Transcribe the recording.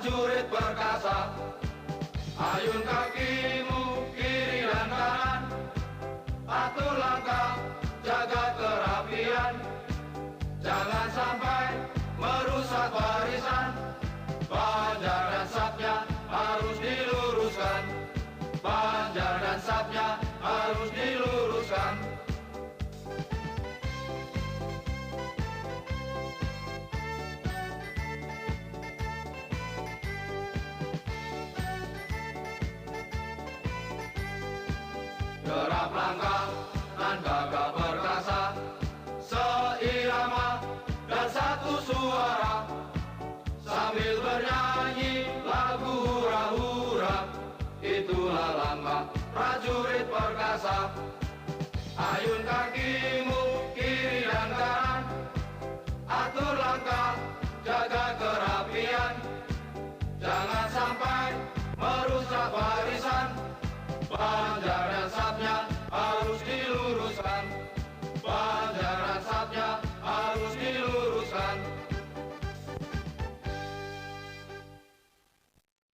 prajurit perkasa. Ayun kakimu kiri dan kanan, atur langkah, jaga kerapian. Jangan sampai merusak barisan, panjar dan sapnya harus diluruskan. Panjar dan sapnya harus diluruskan. Gerak langkah dan gagah perkasa, seirama dan satu suara, sambil bernyanyi lagu hura-hura. Itulah langkah prajurit perkasa. Ayun kakimu